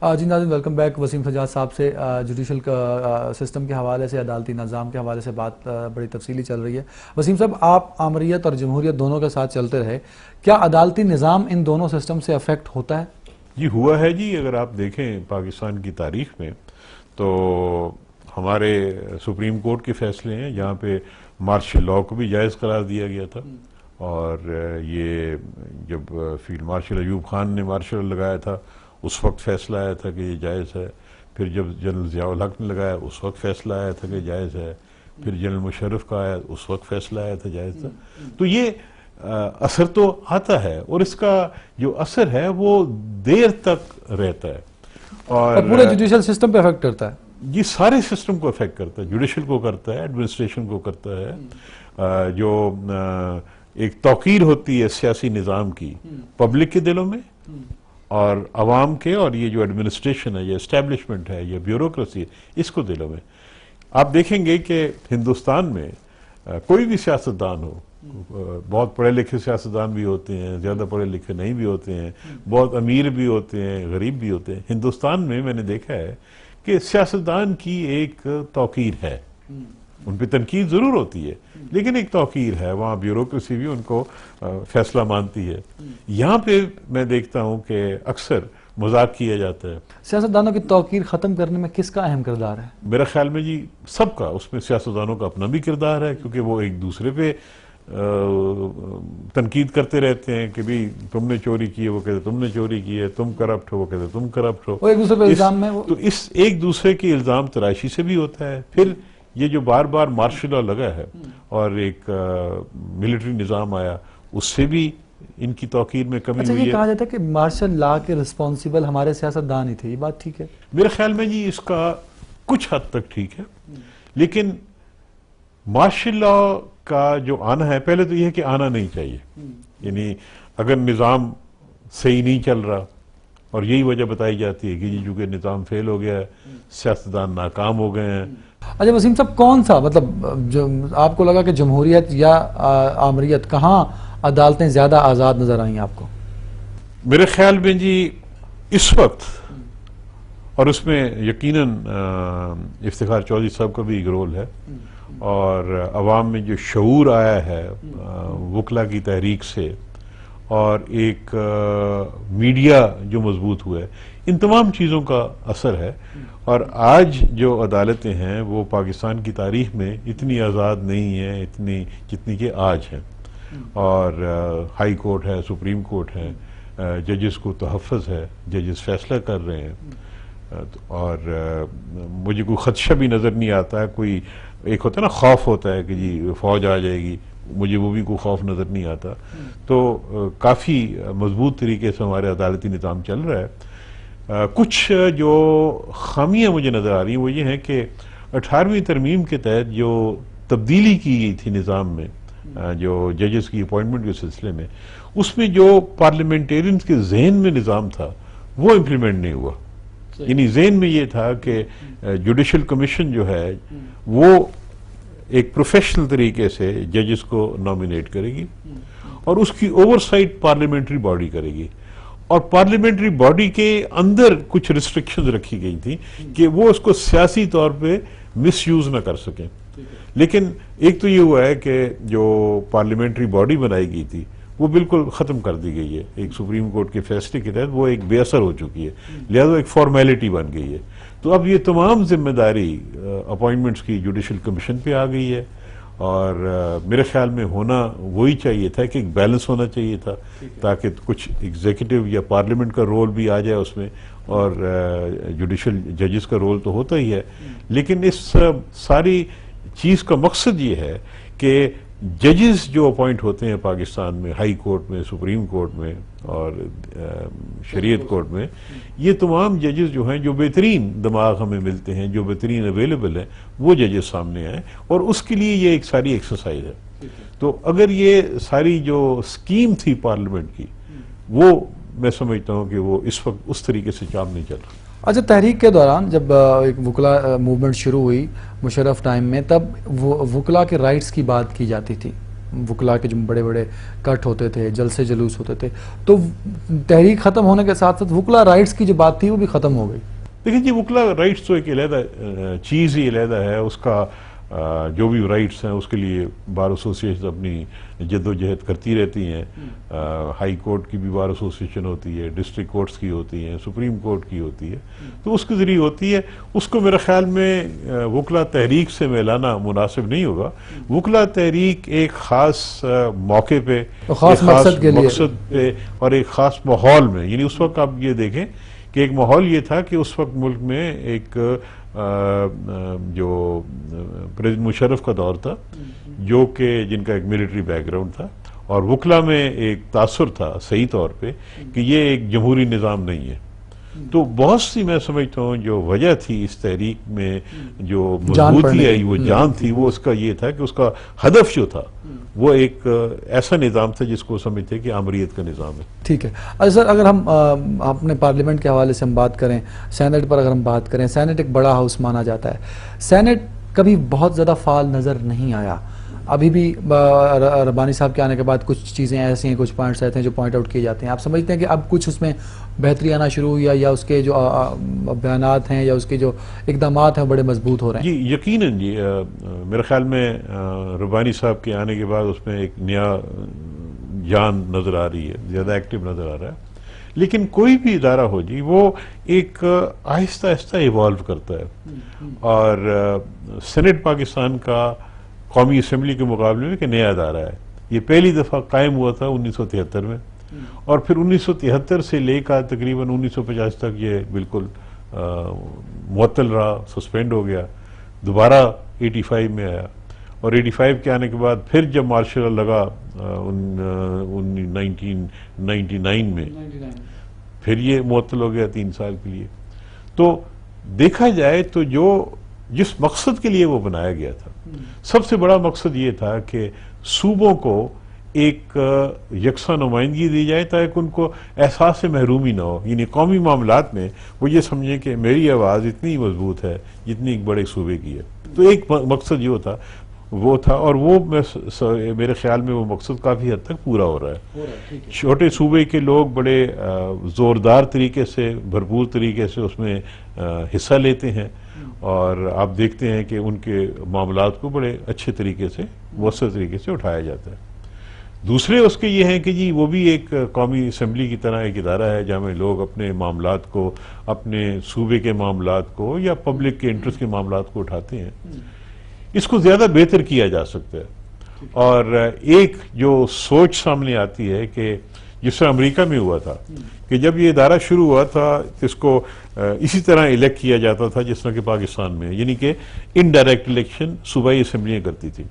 जी नाज़रीन, welcome back. Wasim Sajjad साहब से जुडिशल सिस्टम के हवाले से, अदालती निज़ाम के हवाले से बात बड़ी तफसीली चल रही है। वसीम साहब, आप आमरीत और जमहूरियत दोनों के साथ चलते रहे, क्या अदालती निज़ाम इन दोनों सिस्टम से अफेक्ट होता है? जी हुआ है जी। अगर आप देखें पाकिस्तान की तारीख में तो हमारे सुप्रीम कोर्ट के फैसले हैं जहाँ पे मार्शल लॉ को भी जायज़ करार दिया गया था। और ये जब फील्ड मार्शल अयूब खान ने मार्शल लगाया था उस वक्त फैसला आया था कि ये जायज़ है। फिर जब जनरल ज़ियाउल हक ने लगाया उस वक्त फैसला आया था कि जायज़ है। फिर जनरल मुशर्रफ का आया उस वक्त फैसला आया था जायज़ था। तो ये असर तो आता है और इसका जो असर है वो देर तक रहता है और पूरे जुडिशल सिस्टम पे अफेक्ट करता है। ये सारे सिस्टम को अफेक्ट करता है, जुडिशल को करता है, एडमिनिस्ट्रेशन को करता है। जो एक तौकीर होती है सियासी निज़ाम की पब्लिक के दिलों में और अवाम के, और ये जो एडमिनिस्ट्रेशन है, ये एस्टेब्लिशमेंट है, ये ब्यूरोक्रेसी है, इसको दिलों में। आप देखेंगे कि हिंदुस्तान में कोई भी सियासतदान हो, बहुत पढ़े लिखे सियासतदान भी होते हैं, ज़्यादा पढ़े लिखे नहीं भी होते हैं, बहुत अमीर भी होते हैं, गरीब भी होते हैं। हिंदुस्तान में मैंने देखा है कि सियासतदान की एक तौकीर है, उन पर तनकीद ज़रूर होती है लेकिन एक तौकीर है, वहाँ ब्यूरोक्रेसी भी उनको फैसला मानती है। यहाँ पे मैं देखता हूँ कि अक्सर मजाक किया जाता है। सियासतदानों की तौकीर ख़त्म करने में किसका अहम किरदार है? मेरे ख्याल में जी सबका, उसमें सियासतदानों का अपना भी किरदार है क्योंकि वो एक दूसरे पे तनकीद करते रहते हैं कि भाई तुमने चोरी की है, वो कहते तुमने चोरी की है, तुम करप्ट हो, वो कहते तुम करप्ट हो। एक दूसरे पे इल्जाम में तो इस एक दूसरे के इल्जाम तराशी से भी होता है। फिर ये जो बार बार मार्शल लॉ लगा है और एक मिलिट्री निज़ाम आया उससे भी इनकी तौकीर में कमी हुई है। कहा जाता है कि मार्शल लॉ के रिस्पॉन्सिबल हमारे सियासतदान ही थे, ये बात ठीक है? मेरे ख्याल में जी इसका कुछ हद तक ठीक है, लेकिन मार्शल लॉ का जो आना है, पहले तो यह है कि आना नहीं चाहिए। यानी अगर निज़ाम सही नहीं चल रहा और यही वजह बताई जाती है कि जी चूंकि निज़ाम फेल हो गया है, सियासतदान नाकाम हो गए हैं। अच्छा वसीम साहब, कौन सा मतलब जो आपको लगा कि जमहूरियत या आमरीत, कहाँ अदालतें ज़्यादा आज़ाद नज़र आई आपको? मेरे ख्याल में जी इस वक्त, और उसमें यकीनन इफ्तिखार चौधरी साहब का भी एक रोल है, और अवाम में जो शऊर आया है वकला की तहरीक से और एक मीडिया जो मजबूत हुआ है, इन तमाम चीज़ों का असर है। और आज जो अदालतें हैं वो पाकिस्तान की तारीख में इतनी आज़ाद नहीं है इतनी जितनी कि आज है। और हाई कोर्ट है, सुप्रीम कोर्ट है, जजेस को तहफ़्फ़ुज़ है, जजेस फैसला कर रहे हैं। और मुझे कोई ख़दशा भी नज़र नहीं आता है। कोई एक होता है ना खौफ होता है कि जी फ़ौज आ जाएगी, मुझे वो भी कोई खौफ नज़र नहीं आता। तो काफ़ी मजबूत तरीके से हमारे अदालती निज़ाम चल रहा है। कुछ जो खामियां मुझे नज़र आ रही हैं वो ये हैं कि 18वीं तरमीम के तहत जो तब्दीली की गई थी निज़ाम में, जो जजेस की अपॉइंटमेंट के सिलसिले में, उसमें जो पार्लियामेंटेरियंस के जहन में निज़ाम था वो इम्प्लीमेंट नहीं हुआ। यानी जहन में ये था कि जुडिशल कमीशन जो है वो एक प्रोफेशनल तरीके से जजेस को नॉमिनेट करेगी और उसकी ओवरसाइट पार्लियामेंट्री बॉडी करेगी। और पार्लियामेंट्री बॉडी के अंदर कुछ रिस्ट्रिक्शंस रखी गई थी कि वो उसको सियासी तौर पे मिसयूज ना कर सकें। लेकिन एक तो ये हुआ है कि जो पार्लियामेंट्री बॉडी बनाई गई थी वो बिल्कुल ख़त्म कर दी गई है। एक सुप्रीम कोर्ट के फैसले के तहत वो एक बेअसर हो चुकी है, लिहाजा एक फॉर्मेलिटी बन गई है। तो अब ये तमाम जिम्मेदारी अपॉइंटमेंट्स की जुडिशल कमीशन पे आ गई है। और मेरे ख्याल में होना वही चाहिए था कि एक बैलेंस होना चाहिए था ताकि कुछ एग्जीक्यूटिव या पार्लियामेंट का रोल भी आ जाए उसमें, और जुडिशल जजेस का रोल तो होता ही है। लेकिन इस सारी चीज़ का मकसद ये है कि जजेस जो अपॉइंट होते हैं पाकिस्तान में, हाई कोर्ट में, सुप्रीम कोर्ट में और शरीयत कोर्ट में, ये तमाम जजेस जो हैं, जो बेहतरीन दिमाग हमें मिलते हैं, जो बेहतरीन अवेलेबल हैं, वो जजेस सामने आए। और उसके लिए ये एक सारी एक्सरसाइज है। तो अगर ये सारी जो स्कीम थी पार्लियामेंट की, वो मैं समझता हूँ कि वो इस वक्त उस तरीके से काम नहीं चल रहा। अच्छा, तहरीक के दौरान जब एक वकला मूवमेंट शुरू हुई मुशर्रफ टाइम में, तब वो वकला के राइट्स की बात की जाती थी। वकला के जो बड़े बड़े कट होते थे, जलसे जुलूस होते थे, तो तहरीक ख़त्म होने के साथ साथ वकला राइट्स की जो बात थी वो भी ख़त्म हो गई। देखिए जी, वकला राइट्स तो एक अलहदा चीज़ ही अलहदा है। उसका जो भी राइट्स हैं उसके लिए बार एसोसिएशन अपनी जद्दोजहद करती रहती हैं। हाई कोर्ट की भी बार एसोसिएशन होती है, डिस्ट्रिक्ट कोर्ट्स की होती है, सुप्रीम कोर्ट की होती है, तो उसके ज़रिए होती है। उसको मेरे ख्याल में वकला तहरीक से मिलाना मुनासिब नहीं होगा। वकला तहरीक एक ख़ास मौके पे, खास मकसद पे और एक ख़ास माहौल में, यानी उस वक्त आप ये देखें कि एक माहौल ये था कि उस वक्त मुल्क में एक जो प्रेसिडेंट मुशर्रफ का दौर था, जो कि जिनका एक मिलिट्री बैकग्राउंड था, और वकला में एक तासुर था सही तौर पे कि ये एक जमहूरी निज़ाम नहीं है। तो बहुत सी मैं समझता हूँ जो वजह थी इस तहरीक में, जो मजबूती आई, वो जान थी, वो उसका ये था कि उसका हदफ जो था वो एक ऐसा निज़ाम था जिसको समझते कि आमरीत का निज़ाम है। ठीक है। अच्छा सर, अगर हम अपने पार्लियामेंट के हवाले से हम बात करें, सेनेट पर अगर हम बात करें, सेनेट एक बड़ा हाउस माना जाता है। सेनेट कभी बहुत ज़्यादा फाल नज़र नहीं आया। अभी भी रब्बानी साहब के आने के बाद कुछ चीज़ें ऐसी हैं, कुछ पॉइंट्स ऐसे हैं जो पॉइंट आउट किए जाते हैं। आप समझते हैं कि अब कुछ उसमें बेहतरी आना शुरू हुई, या उसके जो बयानात हैं या उसके जो इकदामात हैं बड़े मजबूत हो रहे हैं? जी यकीनन जी, मेरे ख्याल में रब्बानी साहब के आने के बाद उसमें एक नया जान नज़र आ रही है, ज़्यादा एक्टिव नज़र आ रहा है। लेकिन कोई भी इदारा हो जी, वो एक आहिस्ता आहिस्ता इवॉल्व करता है। और सेनेट पाकिस्तान का कौमी असम्बली के मुकाबले में एक नया अदारा है। ये पहली दफ़ा कायम हुआ था 1973 में, और फिर 1973 से लेकर तकरीबन 1950 तक ये बिल्कुल मुअत्तल रहा, सस्पेंड हो गया। दोबारा 85 में आया, और 85 के आने के बाद फिर जब मार्शल लॉ लगा 1999 में, फिर ये मुअत्तल हो गया 3 साल के लिए। तो देखा जाए तो जो जिस मकसद के लिए वो बनाया गया था, सबसे बड़ा मकसद ये था कि सूबों को एक यकसा नुमाइंदगी दी जाए ताकि उनको एहसास से महरूमी ना हो। यानी कौमी मामलात में वो ये समझें कि मेरी आवाज़ इतनी मजबूत है जितनी एक बड़े सूबे की है। तो एक मकसद ये था, और वो मेरे ख्याल में वो मकसद काफ़ी हद तक पूरा हो रहा है। छोटे सूबे के लोग बड़े ज़ोरदार तरीके से, भरपूर तरीके से उसमें हिस्सा लेते हैं, और आप देखते हैं कि उनके मामलात को बड़े अच्छे तरीके से, मुअस्सर तरीके से उठाया जाता है। दूसरे उसके ये हैं कि जी वो भी एक कौमी असम्बली की तरह एक इदारा है जहाँ में लोग अपने मामलात को, अपने सूबे के मामलात को या पब्लिक के इंटरेस्ट के मामलात को उठाते हैं। इसको ज़्यादा बेहतर किया जा सकता है। और एक जो सोच सामने आती है कि जिस तरह अमेरिका में हुआ था कि जब ये इदारा शुरू हुआ था तो इसको इसी तरह इलेक्ट किया जाता था जिस तरह के पाकिस्तान में, यानी कि इनडायरेक्ट इलेक्शन सूबाई असम्बलियाँ करती थी।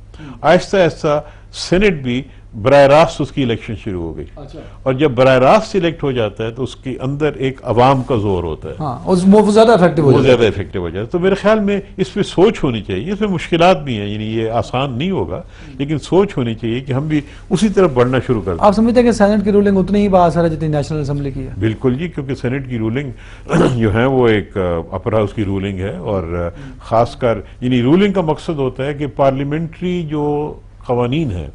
आहिस्ता आहिस्ता सेनेट भी बराह रास्त उसकी इलेक्शन शुरू हो गई। अच्छा। और जब बराह रास्त सिलेक्ट हो जाता है तो उसके अंदर एक अवाम का जोर होता है। हाँ, वो ज़्यादा इफेक्टिव हो जाता है। तो मेरे ख्याल में इस पर सोच होनी चाहिए। इसमें मुश्किलात भी हैं, यानी ये आसान नहीं होगा, लेकिन सोच होनी चाहिए कि हम भी उसी तरफ बढ़ना शुरू कर दें। आप समझते हैं कि सेनेट की रूलिंग उतनी ही बाअसर है जितनी नेशनल असम्बली की है? बिल्कुल जी, क्योंकि सेनेट की रूलिंग जो है वो एक अपर हाउस की रूलिंग है, और खासकर यानी रूलिंग का मकसद होता है कि पार्लियामेंट्री जो कवानीन है,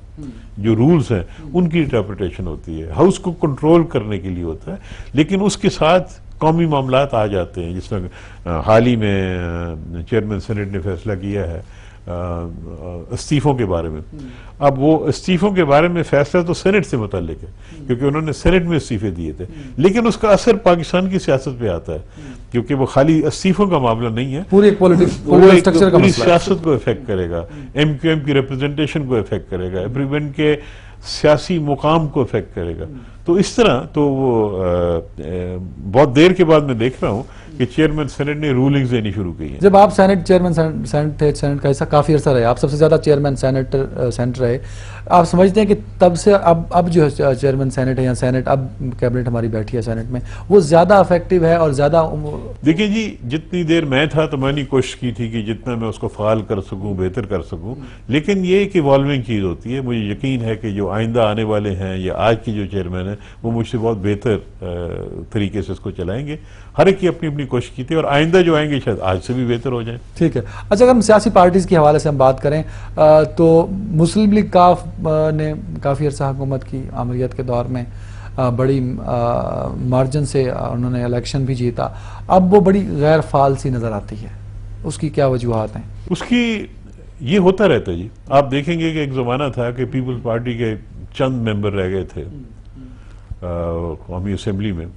जो रूल्स हैं, उनकी इंटरप्रिटेशन होती है। हाउस को कंट्रोल करने के लिए होता है, लेकिन उसके साथ कौमी मामलात आ जाते हैं। जिस तरह हाल ही में चेयरमैन सेनेट ने फैसला किया है इस्तीफों के बारे में। अब वो इस्तीफों के बारे में फैसला तो सेनेट से मुताल्लिक है, क्योंकि उन्होंने सेनेट में इस्तीफे दिए थे, लेकिन उसका असर पाकिस्तान की सियासत पे आता है, क्योंकि वो खाली इस्तीफों का मामला नहीं है, पूरी स्ट्रक्चर पूरी सियासत को इफेक्ट करेगा, MQM की रिप्रेजेंटेशन को इफेक्ट करेगा, एवरीवन के सियासी मुकाम को इफेक्ट करेगा। तो इस तरह तो वो बहुत देर के बाद मैं देख रहा हूँ कि चेयरमैन सेनेट ने रूलिंग्स देनी शुरू की है। जब आप चेयरमैन सेनेट थे, सेनेट का हिस्सा काफ़ी अर्सा रहे, आप सबसे ज़्यादा चेयरमैन सेनेट रहे, आप समझते हैं कि तब से अब जो चेयरमैन सेनेट है या सेनेट अब कैबिनेट हमारी बैठी है सेनेट में, वो ज़्यादा इफेक्टिव है और ज़्यादा? देखिए जी, जितनी देर मैं था तो मैंने कोशिश की थी कि जितना मैं उसको फ़ाल कर सकूँ, बेहतर कर सकूँ, लेकिन ये एक इवॉल्विंग चीज़ होती है। मुझे यकीन है कि जो आइंदा आने वाले हैं या आज की जो चेयरमैन है वो मुझसे बहुत बेहतर तरीके से इसको चलाएंगे। हर एक की अपनी अपनी कोशिश की थी, और आइंदा जो आएंगे शायद आज से भी बेहतर हो जाए। ठीक है। अच्छा, अगर हम सियासी पार्टीज के हवाले से हम बात करें तो मुस्लिम लीग काफ ने काफ़ी अरसा हुकूमत की आमरीत के दौर में, बड़ी मार्जिन से उन्होंने इलेक्शन भी जीता। अब वो बड़ी गैर फाल सी नज़र आती है, उसकी क्या वजूहात हैं? उसकी ये होता रहता है जी। आप देखेंगे कि एक ज़माना था कि पीपल्स पार्टी के चंद मेंबर रह गए थे कौमी असेंबली में,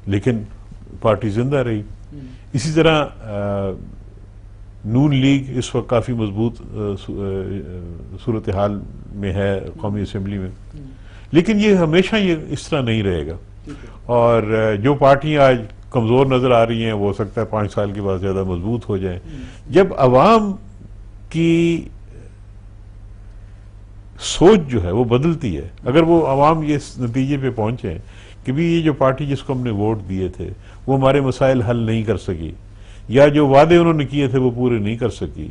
लेकिन पार्टी जिंदा रही। इसी तरह नून लीग इस वक्त काफ़ी मजबूत सूरत हाल में है कौमी असेंबली में, लेकिन ये हमेशा ये इस तरह नहीं रहेगा। और जो पार्टियां आज कमज़ोर नज़र आ रही हैं वो हो सकता है 5 साल के बाद ज़्यादा मजबूत हो जाएं। जब अवाम की सोच जो है वो बदलती है, अगर वो अवाम ये इस नतीजे पे पहुंचे कि भी ये जो पार्टी जिसको हमने वोट दिए थे वो हमारे मसाइल हल नहीं कर सकी, या जो वादे उन्होंने किए थे वो पूरे नहीं कर सकी।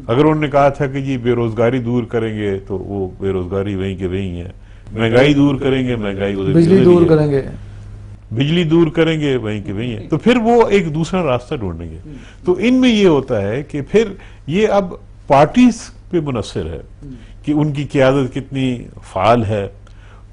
अगर उन्होंने कहा था कि जी बेरोजगारी दूर करेंगे तो वो बेरोजगारी वहीं के वहीं है, महंगाई दूर करेंगे, महंगाई बिजली दूर करेंगे, बिजली दूर करेंगे, वहीं के वहीं है, तो फिर वो एक दूसरा रास्ता ढूंढेंगे। तो इनमें ये होता है कि फिर ये अब पार्टीज पे मुनस्सिर है कि उनकी क़यादत कितनी फाल है,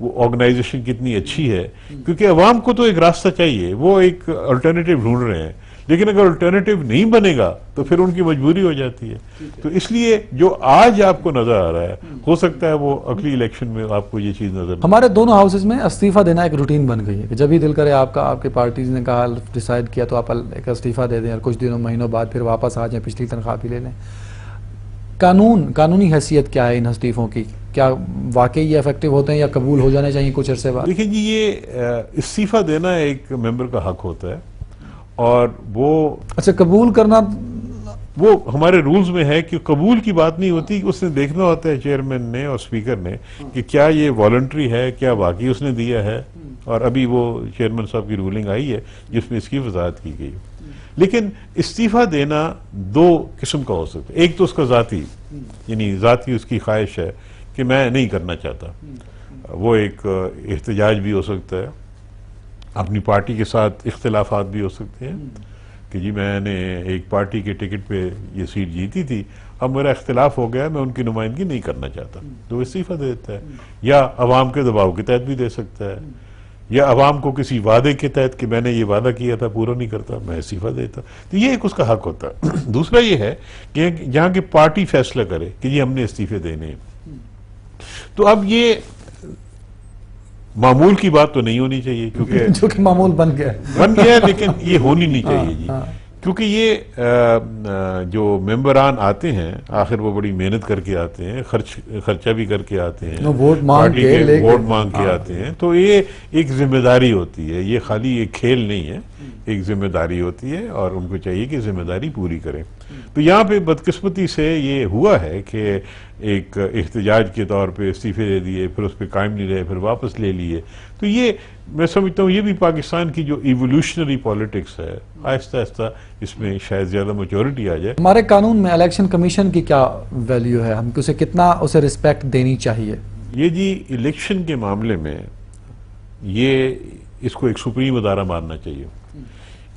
वो ऑर्गेनाइजेशन कितनी अच्छी है, क्योंकि अवाम को तो एक रास्ता चाहिए, वो एक अल्टरनेटिव ढूंढ रहे हैं, लेकिन अगर अल्टरनेटिव नहीं बनेगा तो फिर उनकी मजबूरी हो जाती है। तो इसलिए जो आज आपको नजर आ रहा है हो सकता है वो अगली इलेक्शन में आपको ये चीज नजर। हमारे दोनों हाउसेज में इस्तीफा देना एक रूटीन बन गई है कि जब भी दिल करे आपका, आपके पार्टीज ने कहा, डिसाइड किया तो आप एक इस्तीफा दे दें और कुछ दिनों महीनों बाद फिर वापस आ जाए, पिछली तनख्वाह भी ले लें। कानूनी हैसियत क्या है इन इस्तीफों की? क्या वाकई ये इफेक्टिव होते हैं या कबूल हो जाने चाहिए कुछ अरसे बाद? देखिए जी, ये इस्तीफा देना एक मेंबर का हक होता है, और वो अच्छा, कबूल करना वो हमारे रूल्स में है कि कबूल की बात नहीं होती, कि उसने देखना होता है चेयरमैन ने और स्पीकर ने कि क्या ये वॉलंटरी है, क्या वाकई उसने दिया है। और अभी वो चेयरमैन साहब की रूलिंग आई है जिसमें इसकी वजाहत की गई। लेकिन इस्तीफा देना 2 किस्म का हो सकता है। एक तो उसका जाती, यानी जाती उसकी ख्वाहिश है कि मैं नहीं करना चाहता, वो एक एहतजाज भी हो सकता है, अपनी पार्टी के साथ इख्तिलाफात भी हो सकते हैं कि जी मैंने एक पार्टी के टिकट पे ये सीट जीती थी, अब मेरा इख्तिलाफ हो गया, मैं उनकी नुमाइंदगी नहीं करना चाहता, तो इस्तीफा दे देता है। या अवाम के दबाव के तहत भी दे सकता है, या अवाम को किसी वादे के तहत कि मैंने ये वादा किया था पूरा नहीं करता, मैं इस्तीफा देता। तो ये एक उसका हक होता है। दूसरा ये है कि जहाँ की पार्टी फैसला करे कि जी हमने इस्तीफे देने हैं, तो अब ये मामूल की बात तो नहीं होनी चाहिए, क्योंकि जो कि मामूल बन गया है, लेकिन ये होनी नहीं चाहिए जी। क्योंकि ये जो मेंबरान आते हैं आखिर वो बड़ी मेहनत करके आते हैं, खर्चा भी करके आते हैं, वोट मांग के आते हैं, तो ये एक जिम्मेदारी होती है, ये खाली एक खेल नहीं है, एक जिम्मेदारी होती है और उनको चाहिए कि जिम्मेदारी पूरी करें। तो यहाँ पे बदकिस्मती से ये हुआ है कि एक एहतजाज के तौर पे इस्तीफे दे दिए, फिर उस पर कायम नहीं रहे, फिर वापस ले लिए। तो ये मैं समझता हूँ ये भी पाकिस्तान की जो इवोल्यूशनरी पॉलिटिक्स है, आहिस्ता आहिस्ता इसमें शायद ज़्यादा मैच्योरिटी आ जाए। हमारे कानून में इलेक्शन कमीशन की क्या वैल्यू है, हम उसे कितना उसे रिस्पेक्ट देनी चाहिए? ये जी इलेक्शन के मामले में ये इसको एक सुप्रीम अदारा मानना चाहिए।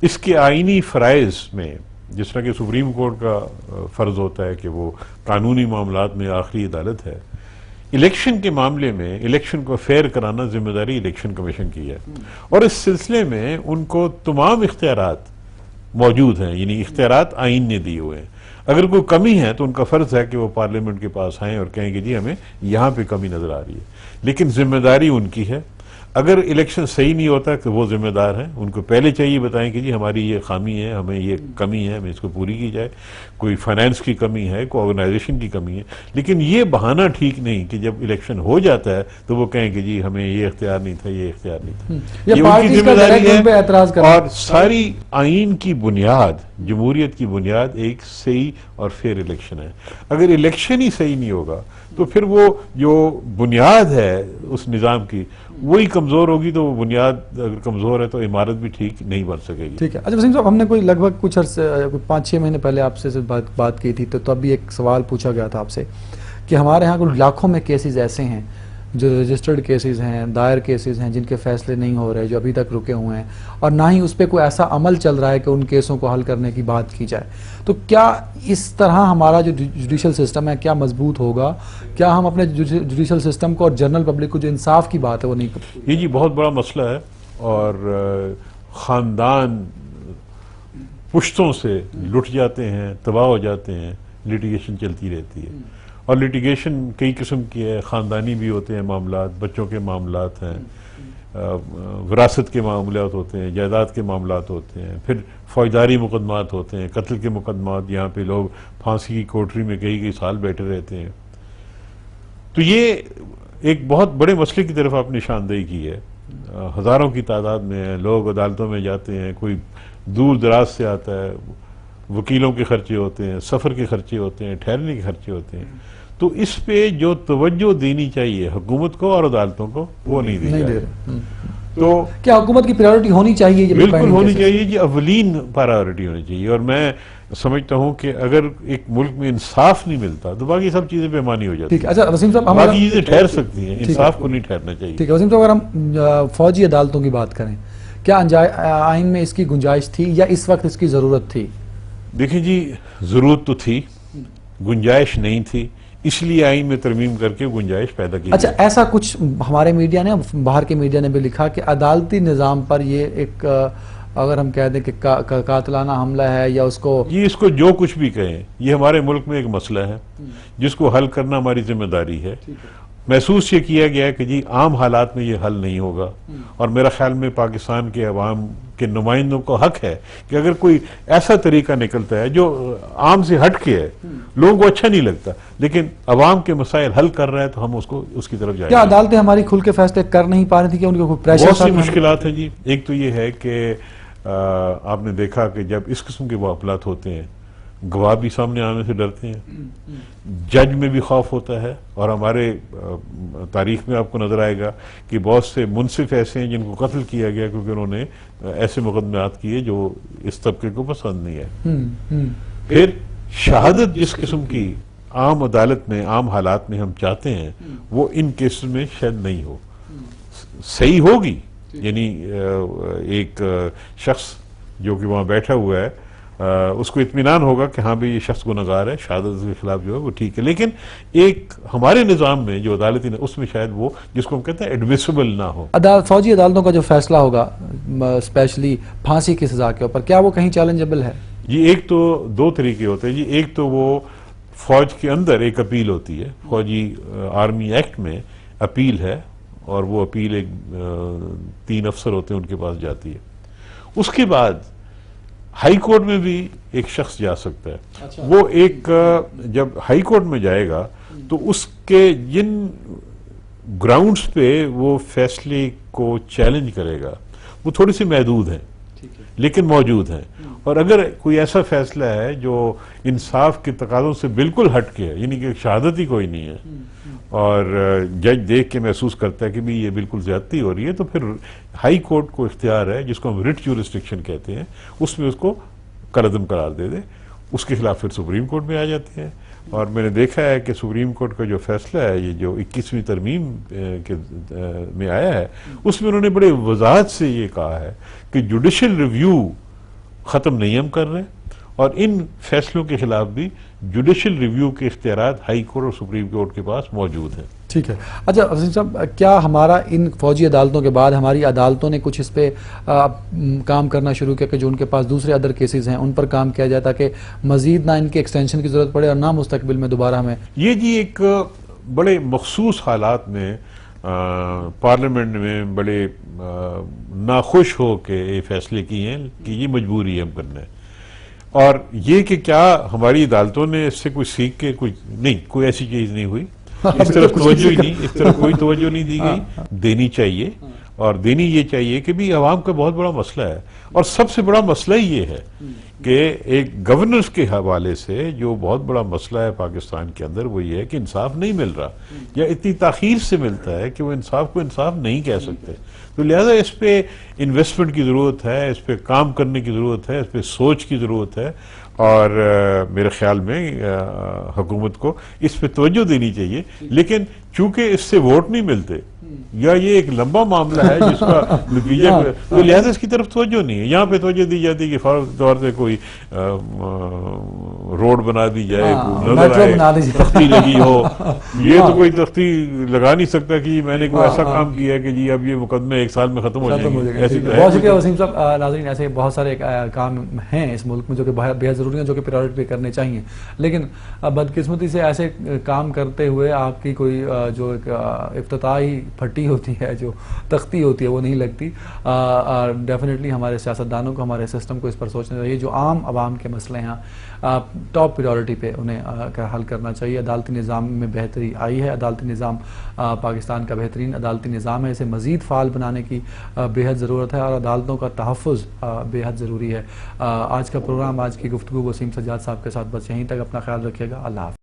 इसके आईनी फ़राइज़ में जिस तरह कि सुप्रीम कोर्ट का फ़र्ज़ होता है कि वो कानूनी मामलात में आखिरी अदालत है, इलेक्शन के मामले में इलेक्शन को फेयर कराना जिम्मेदारी इलेक्शन कमीशन की है, और इस सिलसिले में उनको तमाम इख्तियारात मौजूद हैं, यानी इख्तियारात आइन ने दिए हुए हैं। अगर कोई कमी है तो उनका फ़र्ज़ है कि वो पार्लियामेंट के पास आएँ और कहें कि जी हमें यहाँ पे कमी नज़र आ रही है, लेकिन जिम्मेदारी उनकी है। अगर इलेक्शन सही नहीं होता तो वो जिम्मेदार हैं, उनको पहले चाहिए बताएं कि जी हमारी ये खामी है, हमें ये कमी है, हमें इसको पूरी की जाए। कोई फाइनेंस की कमी है, कोई ऑर्गेनाइजेशन की कमी है, लेकिन ये बहाना ठीक नहीं कि जब इलेक्शन हो जाता है तो वो कहें कि जी हमें ये इख्तियार नहीं था, ये इख्तियार नहीं था। ये उनकी जिम्मेदारी है। और सारी आइन की बुनियाद, जमहूरियत की बुनियाद एक सही और फेयर इलेक्शन है। अगर इलेक्शन ही सही नहीं होगा तो फिर वो जो बुनियाद है उस निज़ाम की वही कमज़ोर होगी, तो वो बुनियाद अगर कमज़ोर है तो इमारत भी ठीक नहीं बन सकेगी। ठीक है। अच्छा वसीम साहब, हमने कोई लगभग कुछ 5-6 महीने पहले आपसे बात की थी, तो तब भी एक सवाल पूछा गया था आपसे कि हमारे यहाँ कुछ लाखों में केसेस ऐसे हैं जो रजिस्टर्ड केसेस हैं, दायर केसेस हैं जिनके फैसले नहीं हो रहे, जो अभी तक रुके हुए हैं, और ना ही उस पर कोई ऐसा अमल चल रहा है कि उन केसों को हल करने की बात की जाए। तो क्या इस तरह हमारा जो जुडिशल सिस्टम है क्या मजबूत होगा? क्या हम अपने जुडिशल सिस्टम को और जनरल पब्लिक को जो इंसाफ की बात है वो नहीं कर? ये जी बहुत बड़ा मसला है, और ख़ानदान पुश्तों से लुट जाते हैं, तबाह हो जाते हैं, लिटिगेशन चलती रहती है। और लिटिगेशन कई किस्म की है, ख़ानदानी भी होते हैं मामलात, बच्चों के मामलात हैं, विरासत के मामलात होते हैं, जायदाद के मामलात होते हैं, फिर फौजदारी मुकदमात होते हैं, कत्ल के मुकदमात, यहाँ पे लोग फांसी की कोठरी में कई साल बैठे रहते हैं। तो ये एक बहुत बड़े मसले की तरफ आपने निशानदेही की है। हज़ारों की तादाद में लोग अदालतों में जाते हैं, कोई दूर दराज से आता है, वकीलों के खर्चे होते हैं, सफ़र के खर्चे होते हैं, ठहरने के खर्चे होते हैं। तो इस पे जो तवज्जो देनी चाहिए हुकूमत को और अदालतों को, वो नहीं दी जा रही। तो क्या हुकूमत की प्रायोरिटी होनी चाहिए? ये बिल्कुल होनी चाहिए जी, अवलीन प्रायोरिटी होनी चाहिए। और मैं समझता हूँ कि अगर एक मुल्क में इंसाफ नहीं मिलता तो बाकी सब चीजें बेमानी हो जाती है। अच्छा वसीम साहब, बाकी चीजें ठहर सकती हैं, इंसाफ को नहीं ठहरना चाहिए। ठीक है वसीम साहब, अगर हम फौजी अदालतों की बात करें, क्या आइन में इसकी गुंजाइश थी या इस वक्त इसकी जरूरत थी? देखिए जी, जरूरत तो थी, गुंजाइश नहीं थी, इसलिए आइन में तरमीम करके गुंजाइश पैदा की। अच्छा, ऐसा कुछ हमारे मीडिया ने, बाहर के मीडिया ने भी लिखा कि अदालती निज़ाम पर ये एक अगर हम कह दें कि कातिलाना हमला है या उसको, ये इसको जो कुछ भी कहें, ये हमारे मुल्क में एक मसला है जिसको हल करना हमारी जिम्मेदारी है। महसूस ये किया गया है कि जी आम हालात में ये हल नहीं होगा, और मेरा ख्याल में पाकिस्तान के अवाम के नुमाइंदों को हक है कि अगर कोई ऐसा तरीका निकलता है जो आम से हट के है, लोगों को अच्छा नहीं लगता, लेकिन अवाम के मसाइल हल कर रहा है, तो हम उसको उसकी तरफ जाएंगे। क्या अदालतें हमारी खुल के फैसले कर नहीं पा रही थी कि उनको कोई प्रेशर? बहुत सी मुश्किलात हैं जी। एक तो ये है कि आपने देखा कि जब इस किस्म के मामलात होते हैं, गवाह भी सामने आने से डरते हैं, जज में भी खौफ होता है, और हमारे तारीख में आपको नजर आएगा कि बहुत से मुनसिफ ऐसे हैं जिनको कत्ल किया गया क्योंकि उन्होंने ऐसे मुकदमात किए जो इस तबके को पसंद नहीं है। फिर शहादत जिस किस्म की आम अदालत में, आम हालात में हम चाहते हैं, वो इन केसेस में शायद नहीं हो। सही होगी, यानी एक शख्स जो कि वहां बैठा हुआ है, उसको इत्मीनान होगा कि हाँ भाई ये शख्स गुनहगार है, शहादत के खिलाफ जो है वो ठीक है, लेकिन एक हमारे निज़ाम में जो अदालती है उसमें शायद वो जिसको हम कहते हैं एडमिसिबल ना हो। फौजी अदालतों का जो फैसला होगा स्पेशली फांसी की सजा के ऊपर, क्या वो कहीं चैलेंजेबल है? जी एक तो दो तरीके होते हैं जी। एक तो वो फौज के अंदर एक अपील होती है, फौजी आर्मी एक्ट में अपील है, और वो अपील एक 3 अफसर होते हैं उनके पास जाती है। उसके बाद हाई कोर्ट में भी एक शख्स जा सकता है। अच्छा। वो एक जब हाई कोर्ट में जाएगा तो उसके जिन ग्राउंड्स पे वो फैसले को चैलेंज करेगा वो थोड़ी सी महदूद हैं, लेकिन मौजूद हैं। और अगर कोई ऐसा फैसला है जो इंसाफ के तकाज़ों से बिल्कुल हट के है, यानी कि शहादत ही कोई नहीं है, और जज देख के महसूस करता है कि भी ये बिल्कुल ज्यादती हो रही है, तो फिर हाई कोर्ट को इख्तियार है, जिसको हम रिट ज्यूरिसडिक्शन कहते हैं, उसमें उसको कलअदम करार दे दे। उसके खिलाफ फिर सुप्रीम कोर्ट में आ जाते हैं। और मैंने देखा है कि सुप्रीम कोर्ट का जो फैसला है, ये जो 21वीं तरमीम के में आया है, उसमें उन्होंने बड़े वजाहत से ये कहा है कि जुडिशल रिव्यू ख़त्म नहीं हम कर रहे, और इन फैसलों के खिलाफ भी जुडिशल रिव्यू के इख्तियारात हाई कोर्ट और सुप्रीम कोर्ट के पास मौजूद हैं। ठीक है। अच्छा वसीम साहब, क्या हमारा इन फौजी अदालतों के बाद हमारी अदालतों ने कुछ इस पे काम करना शुरू किया कि जो उनके पास दूसरे अदर केसेस हैं उन पर काम किया जाए, ताकि मजीद ना इनके एक्सटेंशन की जरूरत पड़े और ना मुस्तकबिल में दोबारा हमें? ये जी एक बड़े मखसूस हालात में पार्लियामेंट में बड़े नाखुश हो के ये फैसले किए हैं कि ये मजबूरी है हम करना है। और ये कि क्या हमारी अदालतों ने इससे कुछ सीख के कुछ नहीं, कोई ऐसी चीज नहीं हुई, इस तरफ तवज्जो ही नहीं, इस तरफ कोई तवज्जो नहीं दी गई, देनी चाहिए। और देनी ये चाहिए कि भी आवाम का बहुत बड़ा मसला है। और सबसे बड़ा मसला ही ये है कि एक गवर्नेंस के हवाले से जो बहुत बड़ा मसला है पाकिस्तान के अंदर, वो ये है कि इंसाफ नहीं मिल रहा या इतनी ताखीर से मिलता है कि वो इंसाफ को इंसाफ नहीं कह सकते। तो लिहाजा इस पे इन्वेस्टमेंट की ज़रूरत है, इस पे काम करने की ज़रूरत है, इस पे सोच की ज़रूरत है। और मेरे ख्याल में हुकूमत को इस पे तवज्जो देनी चाहिए। लेकिन चूंकि इससे वोट नहीं मिलते या ये एक लंबा मामला है जिसका नतीजा तो लिहाजा इसकी तरफ तवज्जो नहीं है। यहाँ पे तवज्जो दी जाती है कि फौरन तौर से कोई रोड बना दी जाए, नजर आए, तख्ती लगी हो। ये तो कोई तख्ती लगा नहीं सकता कि मैंने कोई ऐसा काम किया कि जी अब ये मुकदमे 1 साल में खत्म हो जाएंगे। ऐसी बहुत शुक्रिया वसीम साहब। नाज़रीन, ऐसे बहुत सारे काम हैं इस मुल्क में जो कि बेहद ज़रूरी हैं, जो कि प्रायोरिटी पे करने चाहिए। लेकिन बदकिस्मती से ऐसे काम करते हुए आपकी कोई जो एक इफ्तिताही फटी होती है, जो तख्ती होती है, वो नहीं लगती। डेफिनेटली हमारे सियासतदानों को, हमारे सिस्टम को इस पर सोचना चाहिए। जो आम आवाम के मसले हैं टॉप प्रायोरिटी पे उन्हें हल करना चाहिए। अदालती निज़ाम में बेहतरी आई है। अदालती निज़ाम पाकिस्तान का बेहतरीन अदालती निज़ाम है। इसे मज़ीद फ़ाल बनाने की बेहद ज़रूरत है और अदालतों का तहफ़्फ़ुज़ बेहद ज़रूरी है। आज का प्रोग्राम, आज की गुफ्तगू वसीम सज्जाद साहब के साथ बस यहीं तक। अपना ख्याल रखिएगा। अल्लाह हाफ़िज़।